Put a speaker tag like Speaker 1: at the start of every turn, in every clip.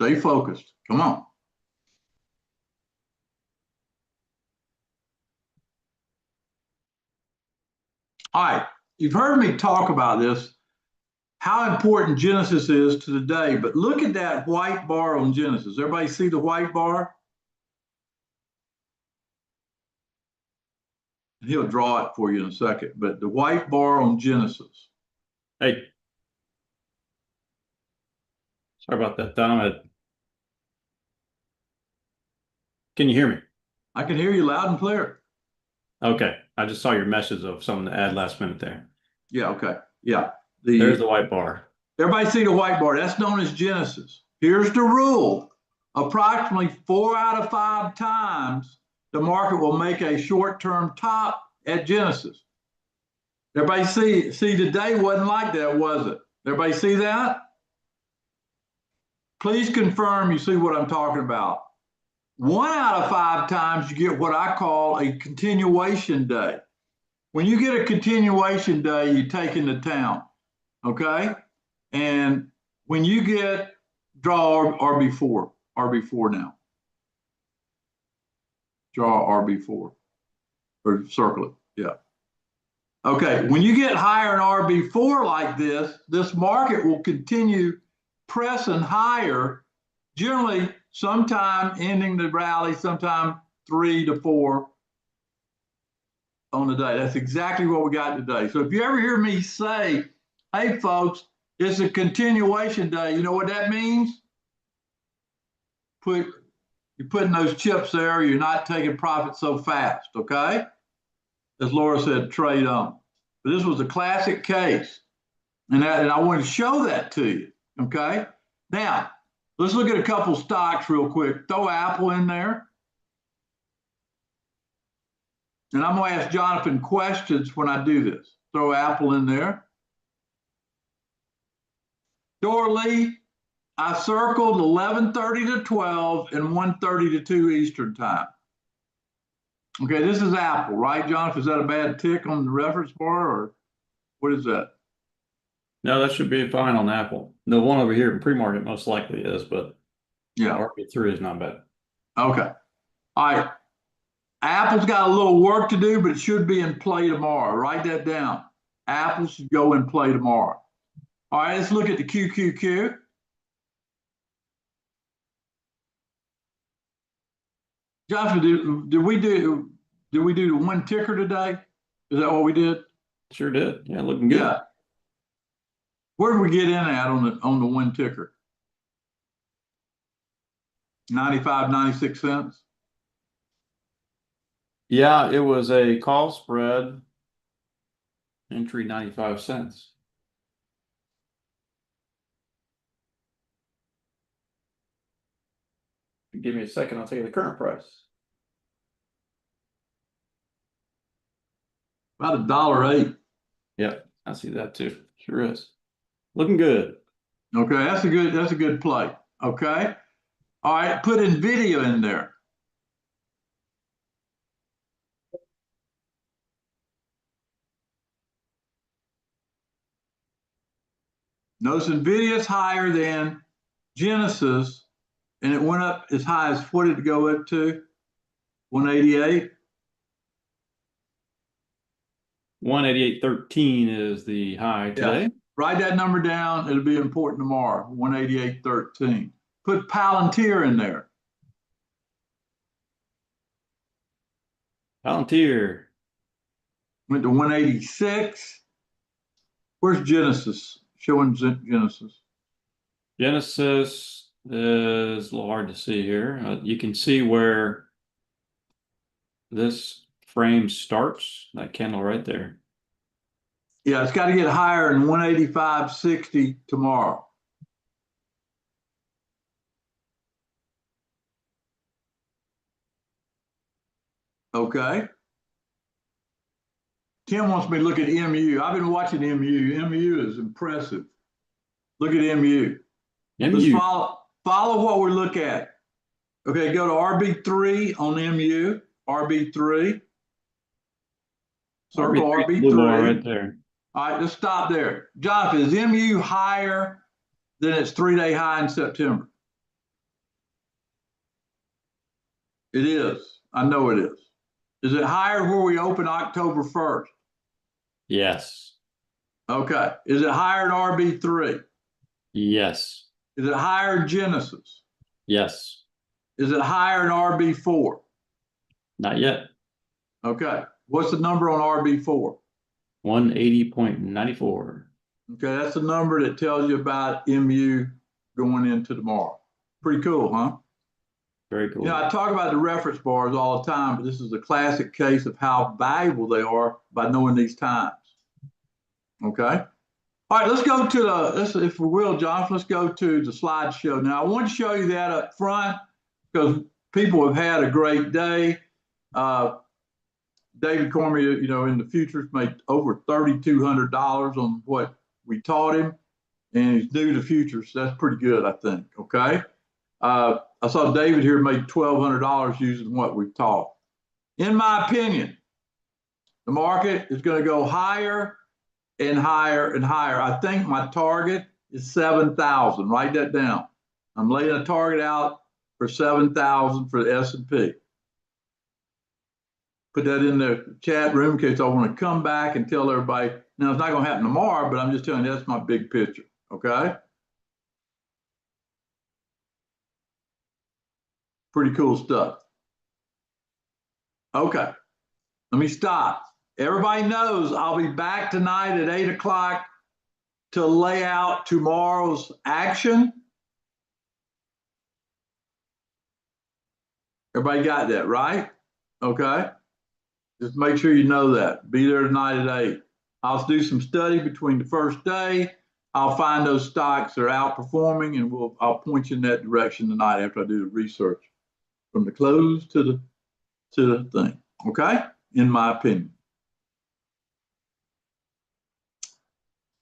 Speaker 1: Stay focused. Come on. All right. You've heard me talk about this, how important Genesis is to the day, but look at that white bar on Genesis. Everybody see the white bar? He'll draw it for you in a second, but the white bar on Genesis.
Speaker 2: Hey, sorry about that, Tom. Can you hear me?
Speaker 1: I can hear you loud and clear.
Speaker 2: Okay. I just saw your message of something to add last minute there.
Speaker 1: Yeah, okay. Yeah.
Speaker 2: There's the white bar.
Speaker 1: Everybody see the white bar? That's known as Genesis. Here's the rule. Approximately 4 out of 5 times, the market will make a short-term top at Genesis. Everybody see today wasn't like that, was it? Everybody see that? Please confirm you see what I'm talking about. 1 out of 5 times you get what I call a continuation day. When you get a continuation day, you take into town, okay? And when you get draw RB4 now. Draw RB4 or circle it, yeah. Okay, when you get higher in RB4 like this market will continue pressing higher, generally sometime ending the rally, sometime 3 to 4 on the day. That's exactly what we got today. So if you ever hear me say, hey folks, it's a continuation day, you know what that means? You're putting those chips there, you're not taking profit so fast, okay? As Laura said, trade on. But this was a classic case. And I want to show that to you, okay? Now, let's look at a couple stocks real quick. Throw Apple in there. And I'm going to ask Jonathan questions when I do this. Throw Apple in there. Dorley, I circled 11:30 to 12 and 1:30 to 2 Eastern time. Okay, this is Apple, right, Jonathan? Is that a bad tick on the reference bar or what is that?
Speaker 2: No, that should be fine on Apple. The one over here in pre-market most likely is, but
Speaker 1: yeah,
Speaker 2: RB3 is not bad.
Speaker 1: Okay. All right. Apple's got a little work to do, but it should be in play tomorrow. Write that down. Apple should go in play tomorrow. All right, let's look at the QQQ. Jonathan, did we do the one ticker today? Is that what we did?
Speaker 2: Sure did. Yeah, looking good.
Speaker 1: Yeah. Where did we get in at on the one ticker? 95, 96 cents.
Speaker 2: Yeah, it was a call spread. Entry 95 cents. Give me a second, I'll tell you the current price.
Speaker 1: About $1.08.
Speaker 2: Yeah, I see that too. Sure is. Looking good.
Speaker 1: Okay, that's a good play. Okay. All right, put NVIDIA in there. Notice NVIDIA's higher than Genesis, and it went up as high as, what did it go up to? 188?
Speaker 2: 188.13 is the high today.
Speaker 1: Yeah. Write that number down. It'll be important tomorrow. 188.13. Put Palantir in there.
Speaker 2: Palantir
Speaker 1: went to 186. Where's Genesis? Showing Genesis.
Speaker 2: Genesis is a little hard to see here. You can see where this frame starts, that candle right there.
Speaker 1: Yeah, it's got to get higher than 185.60 tomorrow. Okay. Tim wants me to look at MU. I've been watching MU. MU is impressive. Look at MU. Let's follow what we look at. Okay, go to RB3 on MU. RB3. Circle RB3.
Speaker 2: Right there.
Speaker 1: All right, let's stop there. Jonathan, is MU higher than its 3-day high in September? It is. I know it is. Is it higher where we open October 1st?
Speaker 2: Yes.
Speaker 1: Okay. Is it higher in RB3?
Speaker 2: Yes.
Speaker 1: Is it higher in Genesis?
Speaker 2: Yes.
Speaker 1: Is it higher in RB4?
Speaker 2: Not yet.
Speaker 1: Okay. What's the number on RB4?
Speaker 2: 180.94.
Speaker 1: Okay, that's the number that tells you about MU going into tomorrow. Pretty cool, huh?
Speaker 2: Very cool.
Speaker 1: You know, I talk about the reference bars all the time, but this is a classic case of how valuable they are by knowing these times. Okay. All right, let's go to if we will, Jonathan, let's go to the slideshow. Now, I want to show you that up front because people have had a great day. David Cormier, you know, in the futures made over $3,200 on what we taught him, and he's new to futures. That's pretty good, I think. Okay. I saw David here made $1,200 using what we've taught. In my opinion, the market is going to go higher and higher and higher. I think my target is 7,000. Write that down. I'm laying a target out for 7,000 for the S&P. Put that in the chat room in case I want to come back and tell everybody. Now, it's not going to happen tomorrow, but I'm just telling you that's my big picture. Okay. Pretty cool stuff. Okay. Let me stop. Everybody knows I'll be back tonight at 8 o'clock to lay out tomorrow's action. Everybody got that, right? Okay. Just make sure you know that. Be there tonight at 8. I'll do some study between the first day. I'll find those stocks that are outperforming, and I'll point you in that direction tonight after I do the research from the close to the thing. Okay? In my opinion.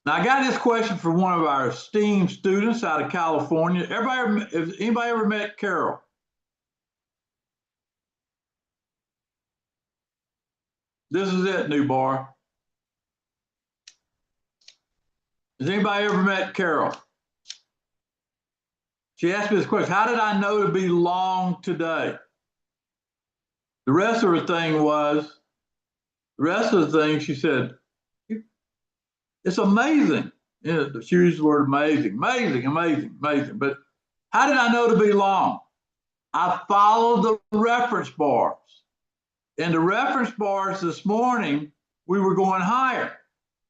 Speaker 1: Now, I got this question from one of our esteemed students out of California. Has anybody ever met Carol? This is it, New Bar. Has anybody ever met Carol? She asked me this question: how did I know to be long today? The rest of the thing, she said, it's amazing. You know, she used the word amazing, amazing, amazing, amazing. But how did I know to be long? I followed the reference bars. And the reference bars this morning, we were going higher.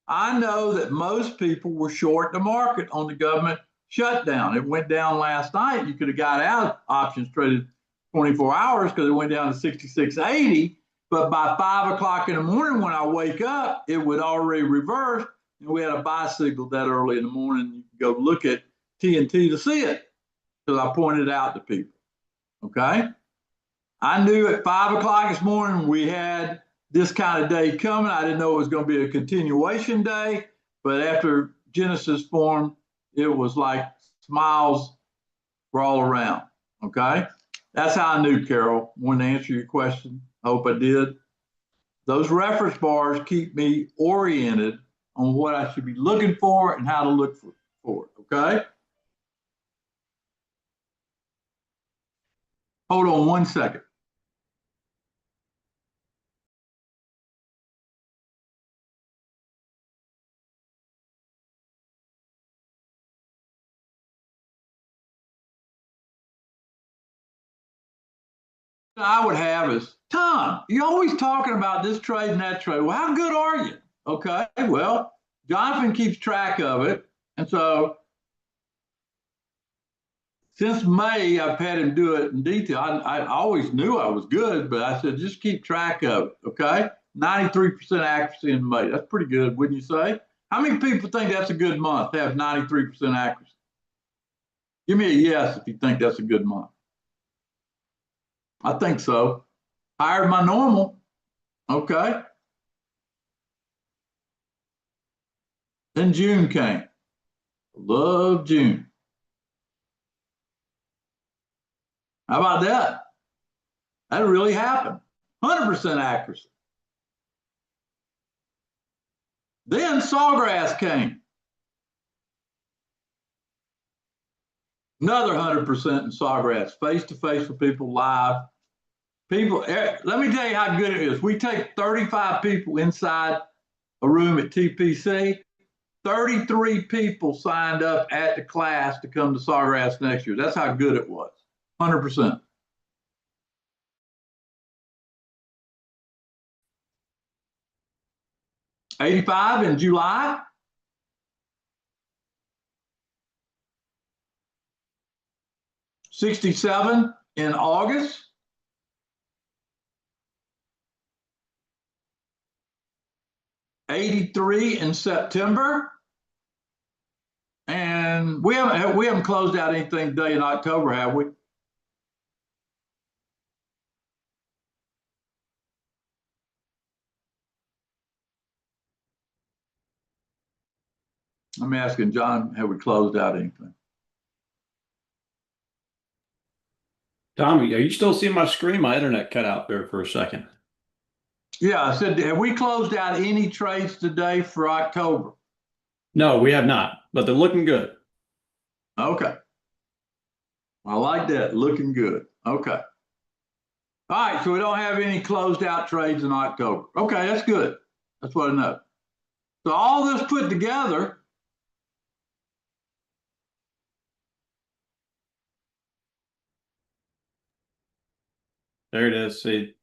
Speaker 1: I know that most people were short the market on the government shutdown. It went down last night. You could have got out options traded 24 hours because it went down to 66.80. But by 5 o'clock in the morning, when I wake up, it would already reverse. And we had a buy signal that early in the morning. You can go look at TNT to see it because I pointed it out to people. Okay. I knew at 5 o'clock this morning we had this kind of day coming. I didn't know it was going to be a continuation day, but after Genesis formed, it was like smiles were all around. Okay. That's how I knew, Carol. Wanted to answer your question. I hope I did. Those reference bars keep me oriented on what I should be looking for and how to look for it. Okay. Hold on one second. I would have is, Tom, you're always talking about this trade and that trade. Well, how good are you? Okay, well, Jonathan keeps track of it. And so since May, I've had him do it in detail. I always knew I was good, but I said, just keep track of it. Okay, 93% accuracy in May. That's pretty good, wouldn't you say? How many people think that's a good month to have 93% accuracy? Give me a yes if you think that's a good month. I think so. Higher than my normal. Okay. Then June came. Love June. How about that? That really happened. 100% accuracy. Then Sawgrass came. Another 100% in Sawgrass, face to face with people live. People, let me tell you how good it is. We take 35 people inside a room at TPC. 33 people signed up at the class to come to Sawgrass next year. That's how good it was. 100%. $85 in July. $67 in August. $83 in September. And we haven't closed out anything today in October, have we? I'm asking John, have we closed out anything?
Speaker 2: Tommy, are you still seeing my screen? My internet cut out there for a second.
Speaker 1: Yeah, I said, have we closed out any trades today for October?
Speaker 2: No, we have not, but they're looking good.
Speaker 1: Okay. I like that. Looking good. Okay. All right. So we don't have any closed out trades in October. Okay. That's good. That's what I know. So all this put together,
Speaker 2: There it is. See,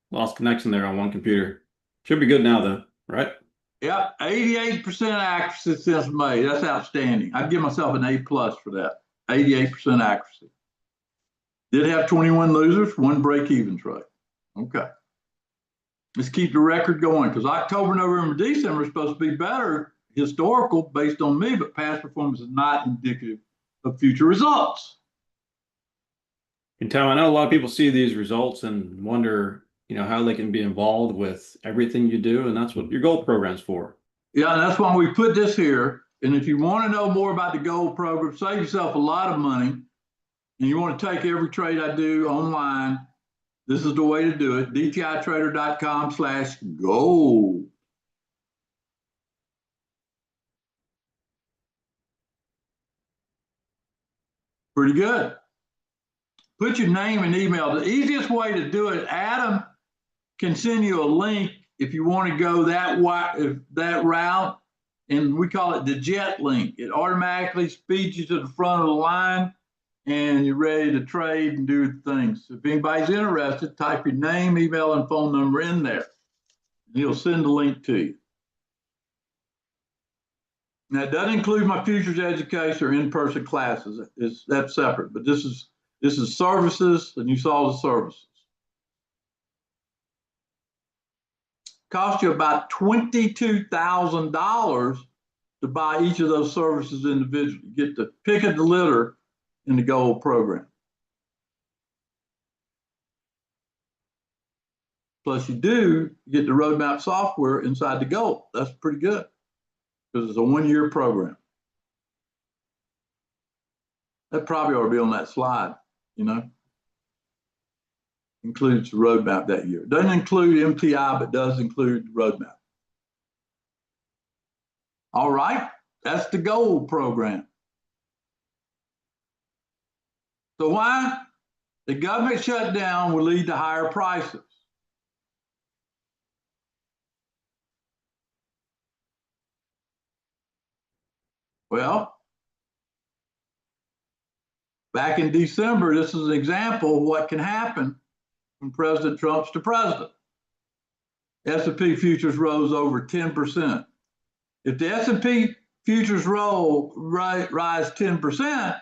Speaker 2: lost connection there on one computer. Should be good now though, right?
Speaker 1: yep, 88% accuracy since May. That's outstanding. I'd give myself an A+ for that. 88% accuracy. Did have 21 losers, one break-even trade. Okay. Let's keep the record going because October, November, December is supposed to be better historical based on me, but past performance is not indicative of future results.
Speaker 2: And Tom, I know a lot of people see these results and wonder, how they can be involved with everything you do, and that's what your gold program's for.
Speaker 1: Yeah, and that's why we put this here. And if you want to know more about the gold program, save yourself a lot of money, and you want to take every trade I do online, this is the way to do it. DTItrader.com/gold. Pretty good. Put your name and email. The easiest way to do it, Adam can send you a link if you want to go that route, and we call it the jet link. It automatically speeds you to the front of the line, and you're ready to trade and do things. If anybody's interested, type your name, email, and phone number in there. And he'll send the link to you. Now, it doesn't include my futures education or in-person classes. That's separate, but this is services, and you saw the services. Cost you about $22,000 to buy each of those services individually. You get the pick of the litter in the gold program. Plus you get the roadmap software inside the gold. That's pretty good because it's a 1-year program. That probably ought to be on that slide, Includes the roadmap that year. Doesn't include MTI, but does include the roadmap. All right, that's the gold program. So why? The government shutdown will lead to higher prices. Well, back in December, this is an example of what can happen when President Trump's the president. S&P futures rose over 10%. If the S&P futures rise 10%,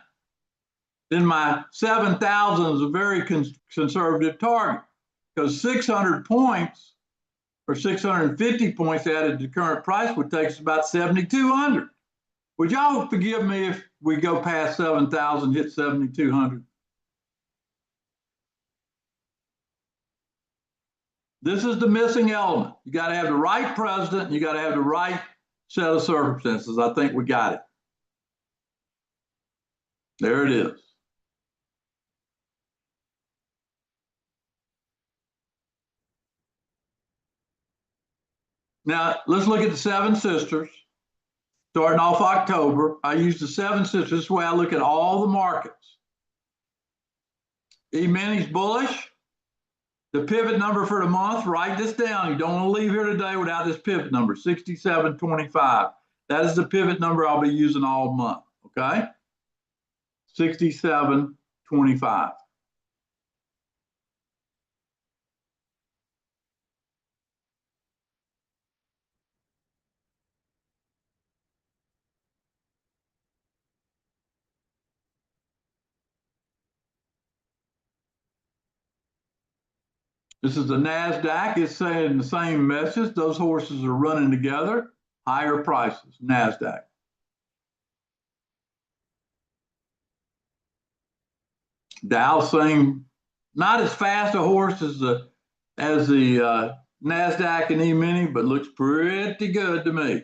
Speaker 1: then my 7,000 is a very conservative target because 600 points or 650 points added to the current price would take us about 7,200. Would y'all forgive me if we go past 7,000, hit 7,200? This is the missing element. You got to have the right president. You got to have the right set of circumstances. I think we got it. There it is. Now, let's look at the Seven Sisters. Starting off October, I use the Seven Sisters. This is the way I look at all the markets. E-minis bullish, The pivot number for the month, write this down. You don't want to leave here today without this pivot number, 6725. That is the pivot number I'll be using all month, okay? 6725. This is the NASDAQ. It's saying the same message. Those horses are running together. Higher prices, NASDAQ. Dow saying not as fast a horse as the NASDAQ and E-mini, but looks pretty good to me.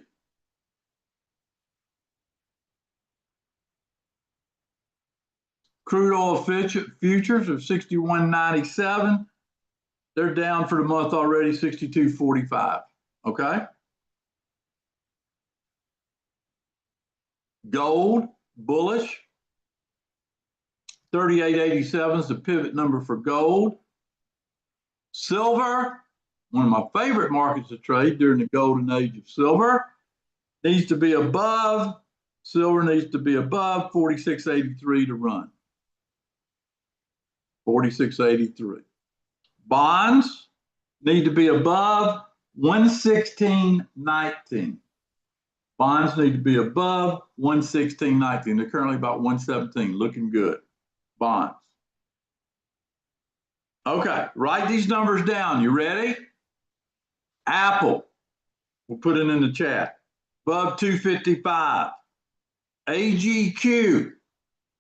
Speaker 1: Crude oil futures are 61.97. They're down for the month already, 62.45. Okay. Gold, bullish. 38.87 is the pivot number for gold. Silver, one of my favorite markets to trade during the golden age of silver, needs to be above. Silver needs to be above 46.83 to run. 46.83. Bonds need to be above 116.19. Bonds need to be above 116.19. They're currently about 117, looking good. Bonds. Okay, write these numbers down. You ready? Apple, we'll put it in the chat. Above 255. AGQ,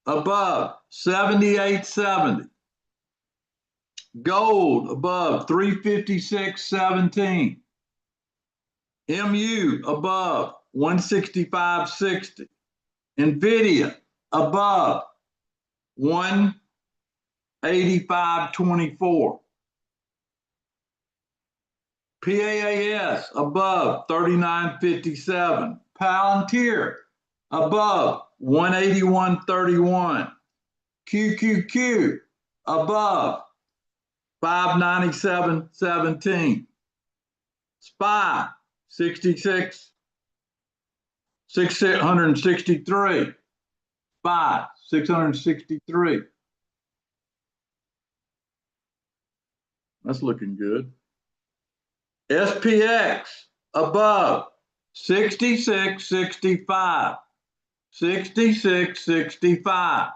Speaker 1: above 78.70. Gold above 356.17. MU above 165.60. NVIDIA above 185.24. PAAS above 39.57. Palantir above 181.31. QQQ above 597.17. SPY 663. SPY 663. That's looking good. SPX above 66.65. 66.65.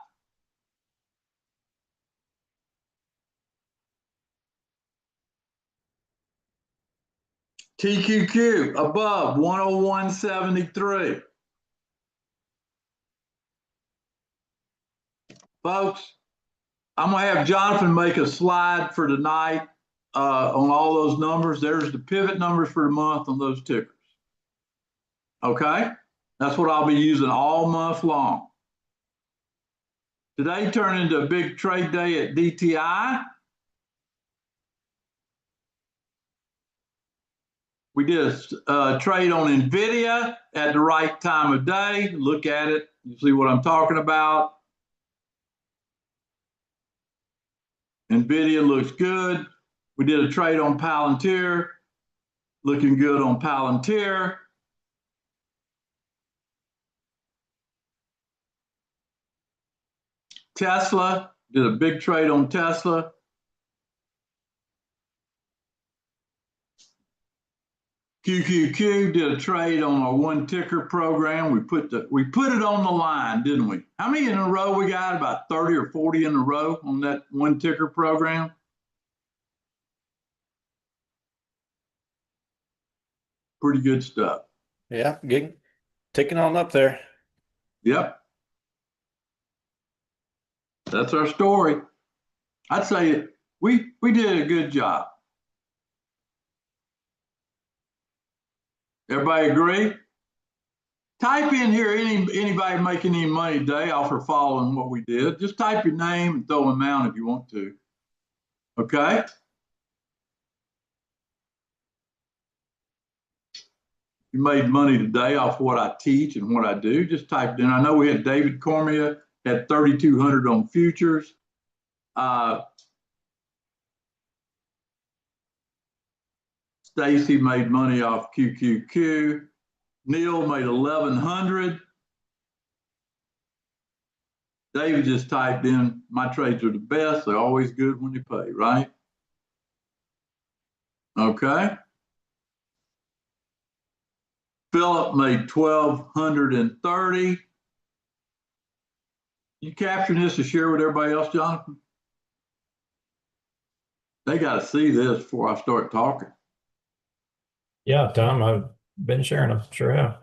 Speaker 1: TQQ above 101.73. Folks, I'm going to have Jonathan make a slide for tonight on all those numbers. There's the pivot numbers for the month on those tickers. Okay? That's what I'll be using all month long. Today turned into a big trade day at DTI. We did a trade on NVIDIA at the right time of day. Look at it. You see what I'm talking about. NVIDIA looks good. We did a trade on Palantir. Looking good on Palantir. Tesla, did a big trade on Tesla. QQQ did a trade on our one ticker program. We put it on the line, didn't we? How many in a row we got? About 30 or 40 in a row on that one ticker program. Pretty good stuff.
Speaker 3: Yeah, ticking on up there.
Speaker 1: Yep. That's our story. I'd say we did a good job. Everybody agree? Type in here anybody making any money today off or following what we did. Just type your name and throw an amount if you want to. Okay? You made money today off what I teach and what I do. Just type it in. I know we had David Cormier at 3,200 on futures. Stacy made money off QQQ. Neil made 1,100. David just typed in, my trades are the best. They're always good when you pay, right? Okay. Philip made 1,230. You capturing this to share with everybody else, Jonathan? They got to see this before I start talking.
Speaker 3: Yeah, Tom, I've been sharing them. Sure have.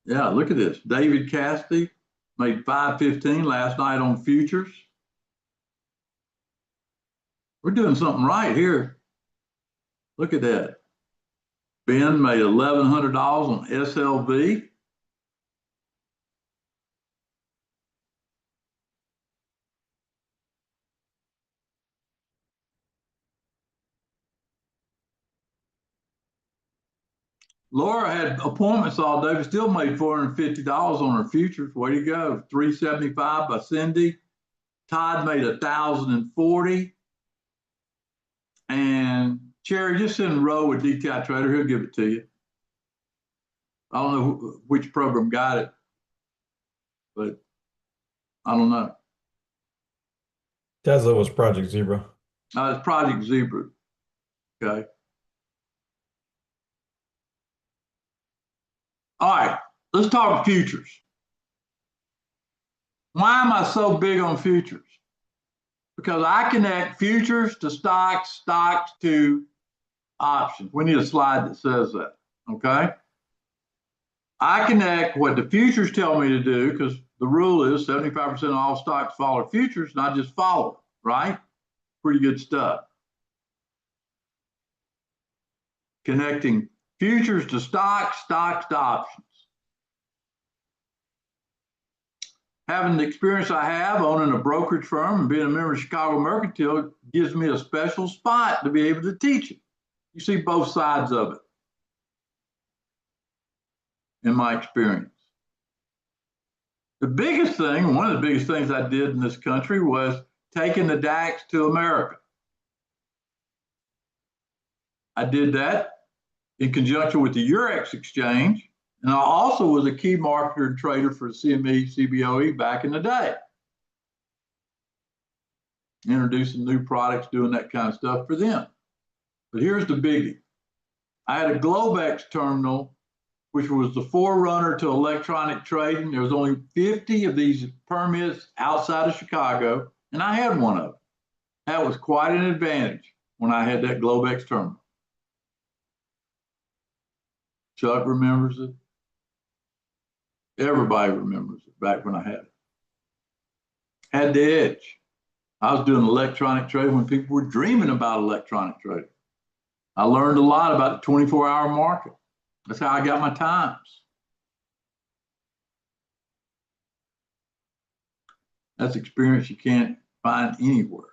Speaker 1: Yeah, look at this. David Cassidy made 515 last night on futures. We're doing something right here. Look at that. Ben made $1,100 on SLV. Laura had appointments all day, but still made $450 on her futures. Way to go. 375 by Cindy. Todd made 1,040. And Cherry, just send Roe with DTI Trader. He'll give it to you. I don't know which program got it, but I don't know.
Speaker 3: Tesla was Project Zebra.
Speaker 1: It's Project Zebra. Okay. All right, let's talk futures. Why am I so big on futures? Because I connect futures to stocks, stocks to options. We need a slide that says that, okay? I connect what the futures tell me to do, because the rule is 75% of all stocks follow futures, not just follow, right? Pretty good stuff. Connecting futures to stocks, stocks to options. Having the experience I have owning a brokerage firm and being a member of Chicago Mercantile gives me a special spot to be able to teach it. You see both sides of it in my experience. The biggest thing, one of the biggest things I did in this country was taking the DAX to America. I did that in conjunction with the Eurex exchange. And I also was a key marketer and trader for CME, CBOE back in the day. Introducing new products, doing that kind of stuff for them. But here's the biggie. I had a Globex terminal, which was the forerunner to electronic trading. There was only 50 of these permits outside of Chicago, and I had one of them. That was quite an advantage when I had that Globex terminal. Chuck remembers it. Everybody remembers it back when I had it. Had the edge. I was doing electronic trading when people were dreaming about electronic trading. I learned a lot about the 24-hour market. That's how I got my times. That's experience you can't find anywhere.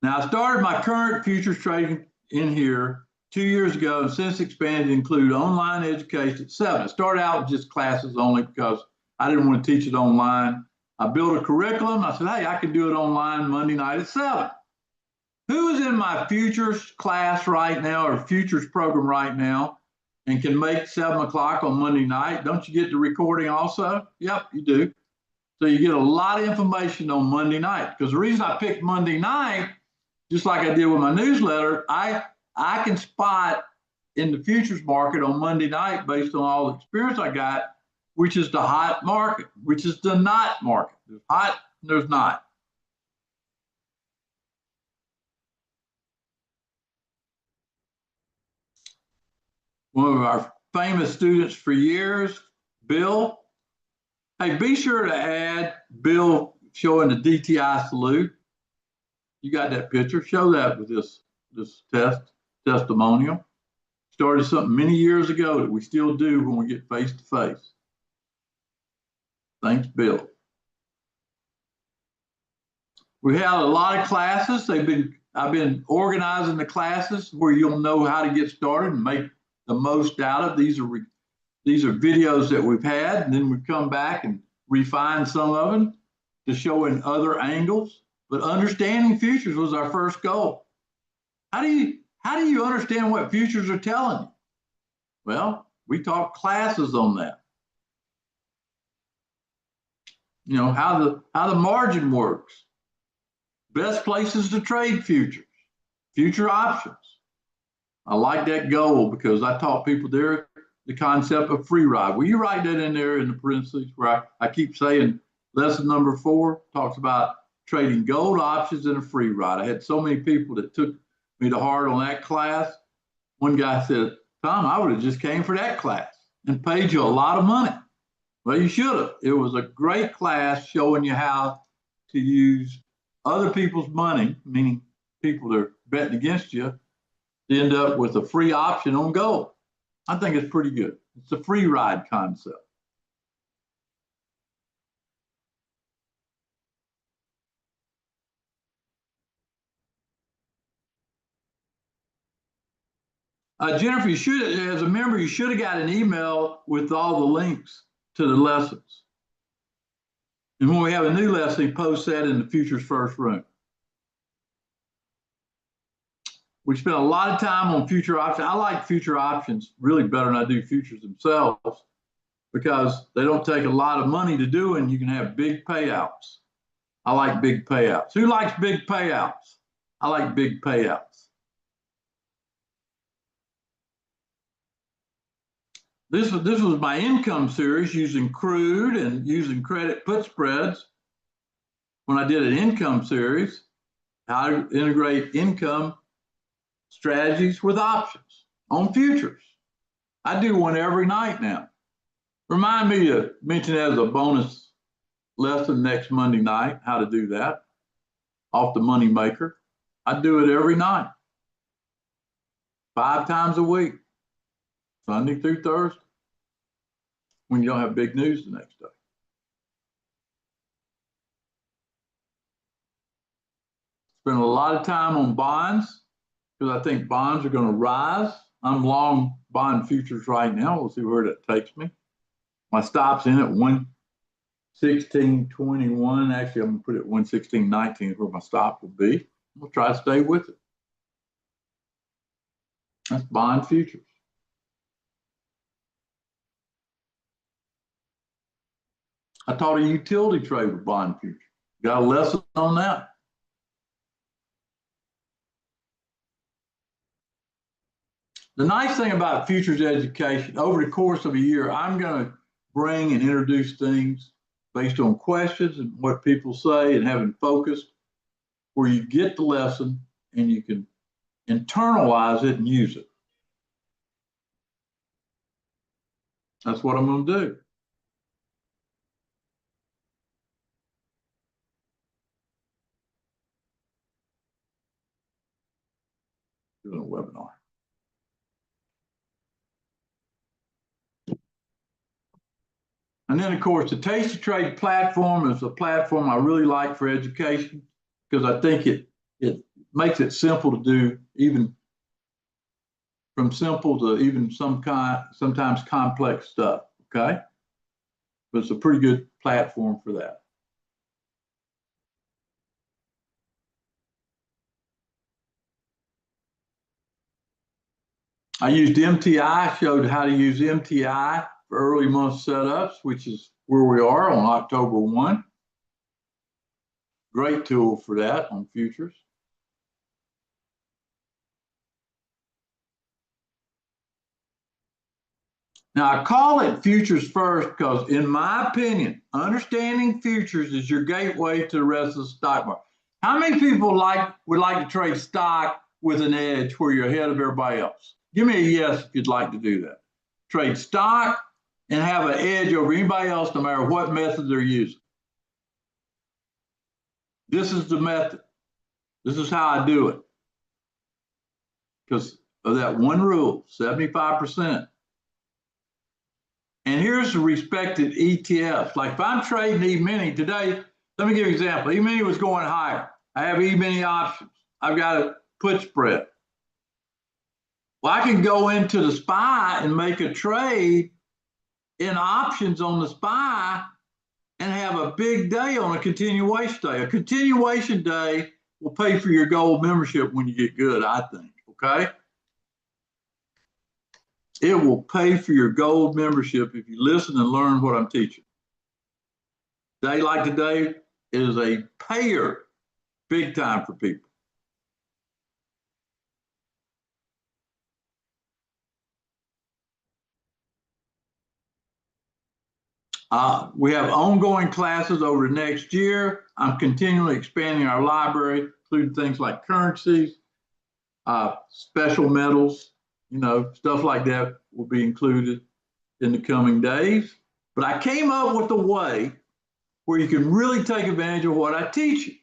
Speaker 1: Now, I started my current futures trading in here 2 years ago, and since expanded to include online education at 7. I started out with just classes only because I didn't want to teach it online. I built a curriculum. I said, hey, I can do it online Monday night at 7. Who's in my futures class right now or futures program right now and can make 7 o'clock on Monday night? Don't you get the recording also? Yep, you do. So you get a lot of information on Monday night, because the reason I picked Monday night, just like I did with my newsletter, I can spot in the futures market on Monday night based on all the experience I got, which is the hot market, which is the not market. There's hot, and there's not. One of our famous students for years, Bill. Hey, be sure to add Bill showing the DTI salute. You got that picture? Show that with this testimonial. Started something many years ago that we still do when we get face to face. Thanks, Bill. We had a lot of classes. I've been organizing the classes where you'll know how to get started and make the most out of. These are videos that we've had, and then we come back and refine some of them to show in other angles. But understanding futures was our first goal. How How do you understand what futures are telling you? Well, we taught classes on that. You know, how the margin works. Best places to trade futures, future options. I like that goal because I taught people there the concept of free ride. Will you write that in there in the parentheses where I keep saying lesson number 4 talks about trading gold options in a free ride. I had so many people that took me to heart on that class. One guy said, Tom, I would have just came for that class and paid you a lot of money. Well, you should have. It was a great class showing you how to use other people's money, meaning people that are betting against you, to end up with a free option on gold. I think it's pretty good. It's a free ride concept. Jennifer, you should, as a member, you should have got an email with all the links to the lessons. And when we have a new lesson, post that in the Futures First room. We spent a lot of time on future options. I like future options really better than I do futures themselves because they don't take a lot of money to do and you can have big payouts. I like big payouts. Who likes big payouts? I like big payouts. This was my income series using crude and using credit put spreads. When I did an income series, how to integrate income strategies with options on futures. I do one every night now. Remind me to mention it as a bonus lesson next Monday night, how to do that off the money maker. I do it every night, 5 times a week, Sunday through Thursday, when you don't have big news the next day. Spend a lot of time on bonds because I think bonds are going to rise. I'm long bond futures right now. We'll see where that takes me. My stop's in at 116.21. Actually, I'm going to put it at 116.19 where my stop will be. We'll try to stay with it. That's bond futures. I taught a utility trade with bond futures. Got a lesson on that. The nice thing about futures education, over the course of a year, I'm going to bring and introduce things based on questions and what people say and having focused where you get the lesson and you can internalize it and use it. That's what I'm going to do. Doing a webinar. And then, of course, the Tastytrade platform is a platform I really like for education because I think it makes it simple to do, even from simple to even sometimes complex stuff, okay? But it's a pretty good platform for that. I used MTI, showed how to use MTI for early month setups, which is where we are on October 1. Great tool for that on futures. Now, I call it futures first because, in my opinion, understanding futures is your gateway to the rest of the stock market. How many people would like to trade stock with an edge where you're ahead of everybody else? Give me a yes if you'd like to do that. Trade stock and have an edge over anybody else, no matter what method they're using. This is the method. This is how I do it. Because of that one rule, 75%. And here's the respected ETFs. Like if I'm trading E-mini today, let me give you an example. E-mini was going higher. I have E-mini options. I've got a put spread. Well, I can go into the SPY and make a trade in options on the SPY and have a big day on a continuation day. A continuation day will pay for your gold membership when you get good, I think, okay? It will pay for your gold membership if you listen and learn what I'm teaching. Day like today is a payer big time for people. We have ongoing classes over the next year. I'm continually expanding our library, including things like currencies, special metals, stuff like that will be included in the coming days. But I came up with a way where you can really take advantage of what I teach you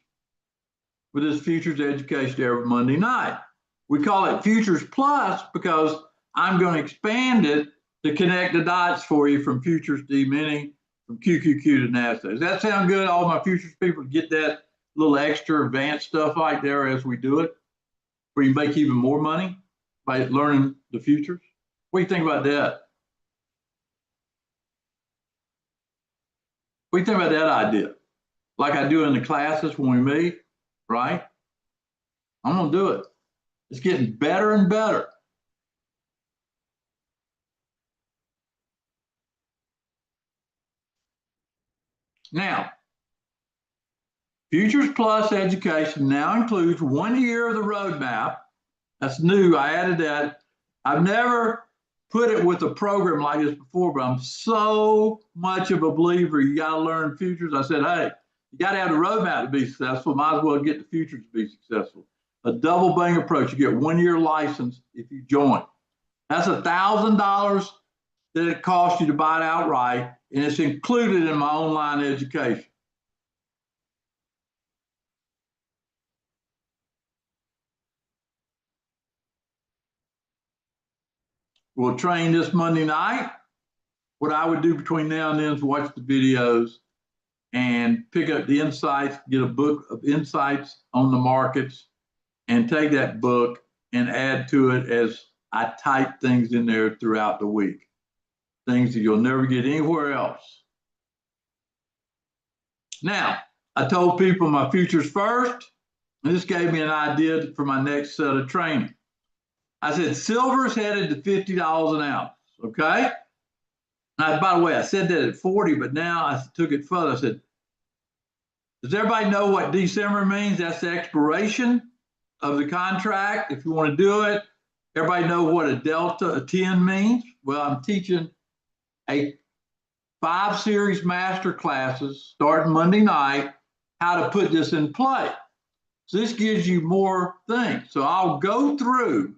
Speaker 1: with this Futures Education every Monday night. We call it Futures Plus because I'm going to expand it to connect the dots for you from futures to E-mini, from QQQ to NASDAQ. Does that sound good? All my futures people get that little extra advanced stuff right there as we do it, where you make even more money by learning the futures. What do you think about that? What do you think about that idea? Like I do in the classes when we meet, right? I'm going to do it. It's getting better and better. Now, Futures Plus education now includes 1 year of the roadmap. That's new. I added that. I've never put it with a program like this before, but I'm so much of a believer you got to learn futures. I said, hey, you got to have the roadmap to be successful. Might as well get the futures to be successful. A double bang approach. You get 1 year license if you join. That's $1,000 that it costs you to buy it outright, and it's included in my online education. We'll train this Monday night. What I would do between now and then is watch the videos and pick up the insights, get a book of insights on the markets, and take that book and add to it as I type things in there throughout the week. Things that you'll never get anywhere else. Now, I told people my futures first, and this gave me an idea for my next set of training. I said, silver's headed to $50 an ounce, okay? Now, by the way, I said that at 40, but now I took it further. I said, does everybody know what December means? That's the expiration of the contract. If you want to do it, everybody know what a delta, a 10 means? Well, I'm teaching a 5 series master classes starting Monday night, how to put this in play. So this gives you more things. So I'll go through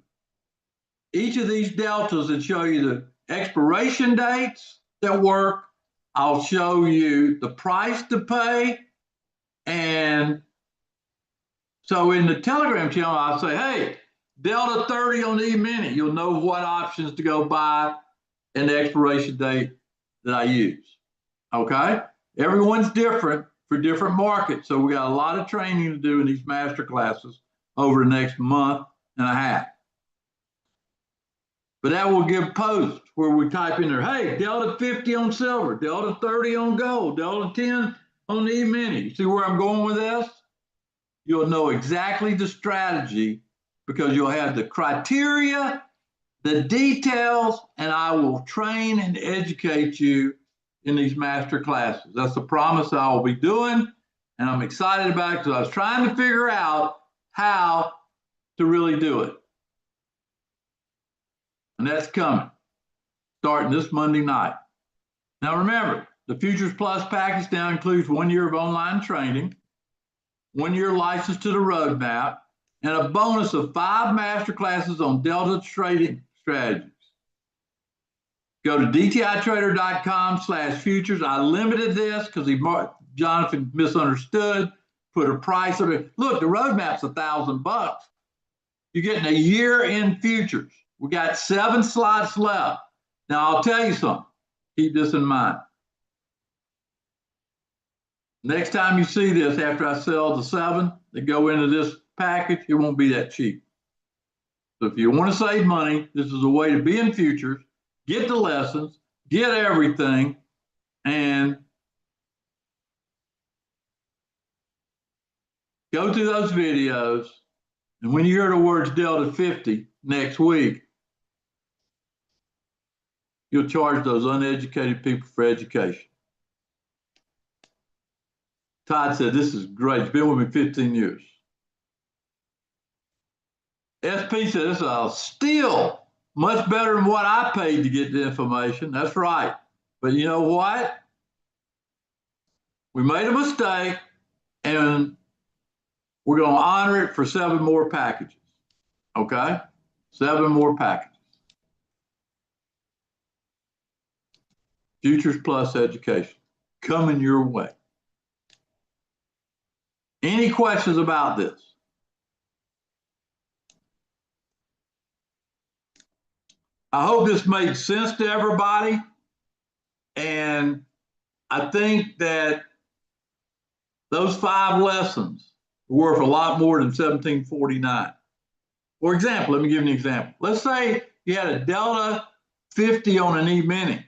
Speaker 1: each of these deltas and show you the expiration dates that work. I'll show you the price to pay. And so in the Telegram channel, I'll say, hey, Delta 30 on E-mini. You'll know what options to go buy and the expiration date that I use. Okay? Everyone's different for different markets. So we got a lot of training to do in these master classes over the next month and a half. But that will give posts where we type in there, hey, Delta 50 on silver, Delta 30 on gold, Delta 10 on the E-mini. You see where I'm going with this? You'll know exactly the strategy because you'll have the criteria, the details, and I will train and educate you in these master classes. That's the promise I will be doing, and I'm excited about it because I was trying to figure out how to really do it. And that's coming, starting this Monday night. Now remember, the Futures Plus package now includes 1 year of online training, 1 year license to the roadmap, and a bonus of 5 master classes on Delta trading strategies. Go to dtitrader.com/futures. I limited this because Jonathan misunderstood, put a price on it. Look, the roadmap's $1,000. You're getting a year in futures. We got 7 slots left. Now, I'll tell you something. Keep this in mind. Next time you see this, after I sell the 7 that go into this package, it won't be that cheap. So if you want to save money, this is a way to be in futures, get the lessons, get everything, and go through those videos. And when you hear the words Delta 50, next week, you'll charge those uneducated people for education. Todd said, this is great. He's been with me 15 years. SP said, this is a steal. Much better than what I paid to get the information. That's right. But you know what? We made a mistake, and we're going to honor it for 7 more packages. Okay? 7 more packages. Futures Plus education coming your way. Any questions about this? I hope this made sense to everybody. And I think that those 5 lessons are worth a lot more than $17.49. For example, let me give you an example. Let's say you had a Delta 50 on an E-mini.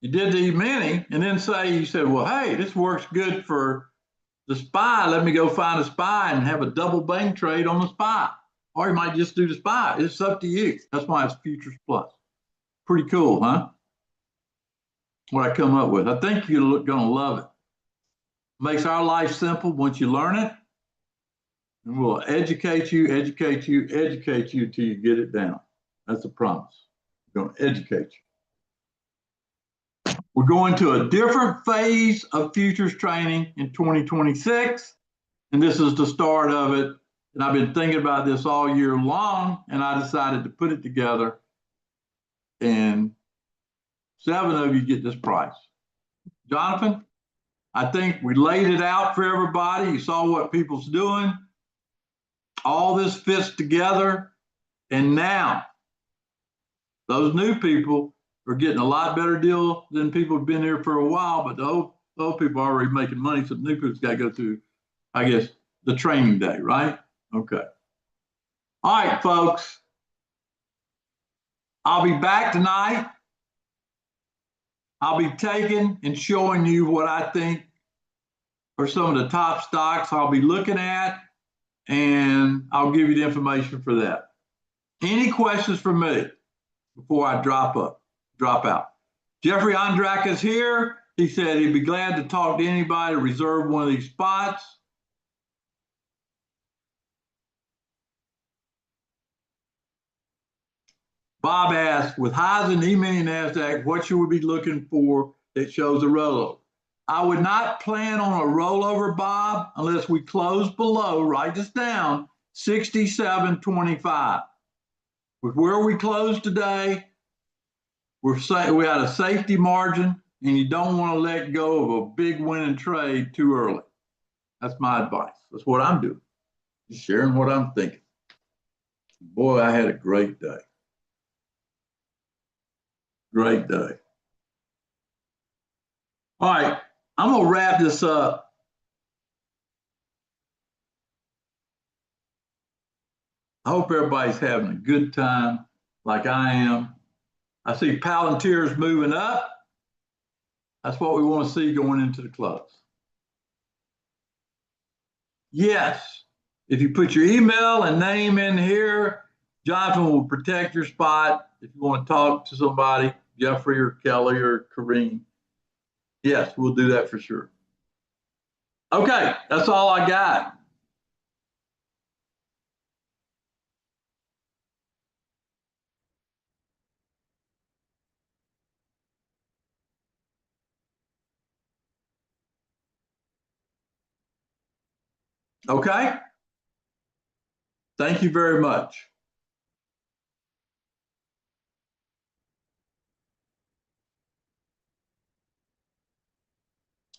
Speaker 1: You did the E-mini, and then say you said, well, hey, this works good for the SPY. Let me go find a SPY and have a double bank trade on the SPY. Or you might just do the SPY. It's up to you. That's why it's Futures Plus. Pretty cool, huh? What I come up with. I think you're going to love it. Makes our life simple once you learn it. And we'll educate you till you get it down. That's a promise. We're going to educate you. We're going to a different phase of futures training in 2026. And this is the start of it. And I've been thinking about this all year long, and I decided to put it together. And 7 of you get this price. Jonathan, I think we laid it out for everybody. You saw what people's doing. All this fits together. And now, those new people are getting a lot better deal than people who've been here for a while, but the old people are already making money, so the new people's got to go through, I guess, the training day, right? Okay. All right, folks. I'll be back tonight. I'll be taking and showing you what I think are some of the top stocks I'll be looking at, and I'll give you the information for that. Any questions for me before I drop out? Jeffrey Andrak is here. He said he'd be glad to talk to anybody to reserve one of these spots. Bob asked, with highs in E-mini NASDAQ, what should we be looking for that shows a rollover? I would not plan on a rollover, Bob, unless we close below, write this down, 67.25. With where we closed today, we had a safety margin, and you don't want to let go of a big winning trade too early. That's my advice. That's what I'm doing. Just sharing what I'm thinking. Boy, I had a great day. Great day. All right, I'm going to wrap this up. I hope everybody's having a good time like I am. I see Palantir's moving up. That's what we want to see going into the close. Yes, if you put your email and name in here, Jonathan will protect your spot. If you want to talk to somebody, Jeffrey or Kelly or Kareem, yes, we'll do that for sure. Okay, that's all I got. Okay? Thank you very much.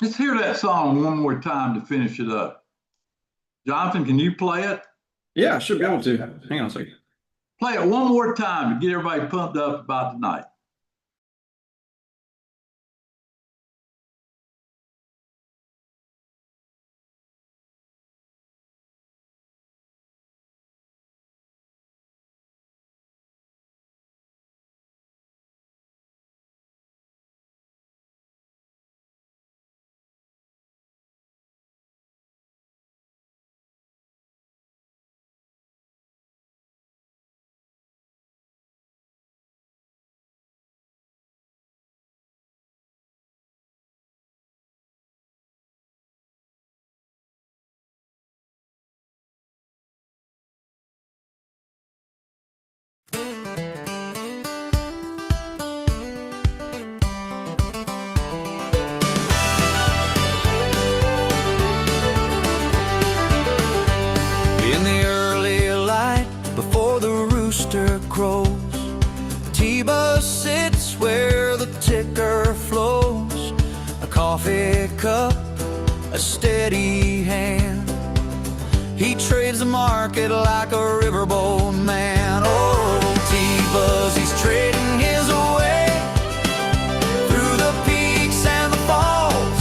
Speaker 1: Let's hear that song one more time to finish it up. Jonathan, can you play it?
Speaker 2: Yeah, I should be able to. Hang on a second.
Speaker 1: Play it one more time to get everybody pumped up about tonight.
Speaker 4: steady hand. He trades the market like a riverboat man. Oh, T-Buzz, he's trading his way through the peaks and the falls,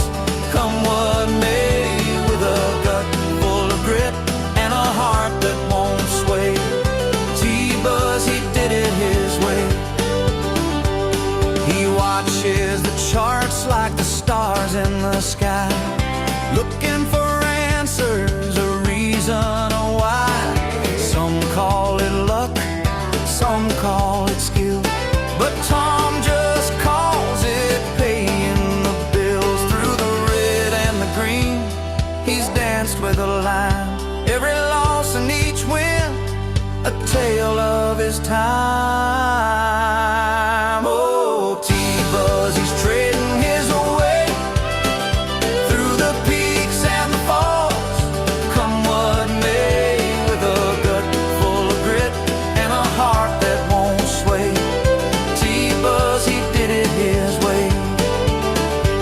Speaker 4: come what may, with a gut full of grit and a heart that won't sway. T-Buzz, he did it his way. He watches the charts like the stars in the sky, looking for answers, a reason why. Some call it luck, some call it skill, but Tom just calls it paying the bills. Through the red and the green, he's danced with a line. Every loss and each win, a tale of his time. Oh, T-Buzz, he's trading his way through the peaks and the falls, come what may, with a gut full of grit and a heart that won't sway. T-Buzz, he did it his way.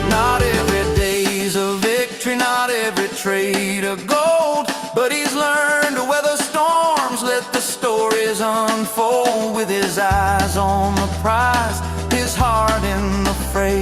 Speaker 4: Not every day's a victory, not every trade a gold, but he's learned to weather storms, let the stories unfold. With his eyes on the prize, his heart in the fray,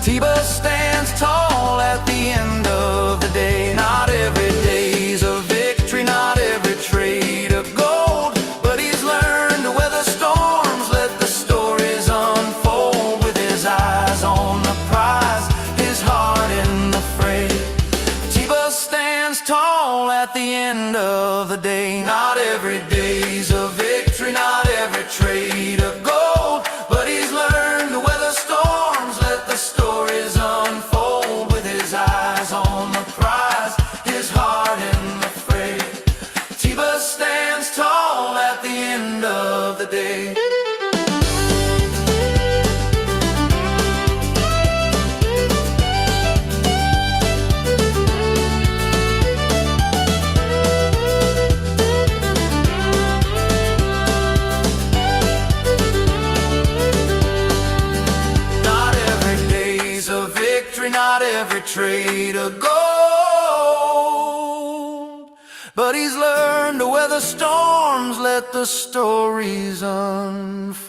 Speaker 4: T-Buzz stands tall at the end of the day. Not every day's a victory, not every trade a gold, but he's learned to weather storms, let the stories unfold. With his eyes on the prize, his heart in the fray, T-Buzz stands tall at the end of the day. Not every day's a victory, not every trade a gold, but he's learned to weather storms, let the stories unfold. With his eyes on the prize, his heart in the fray, T-Buzz stands tall at the end of the day. Not every trade a gold, but he's learned to weather storms, let the stories unfold.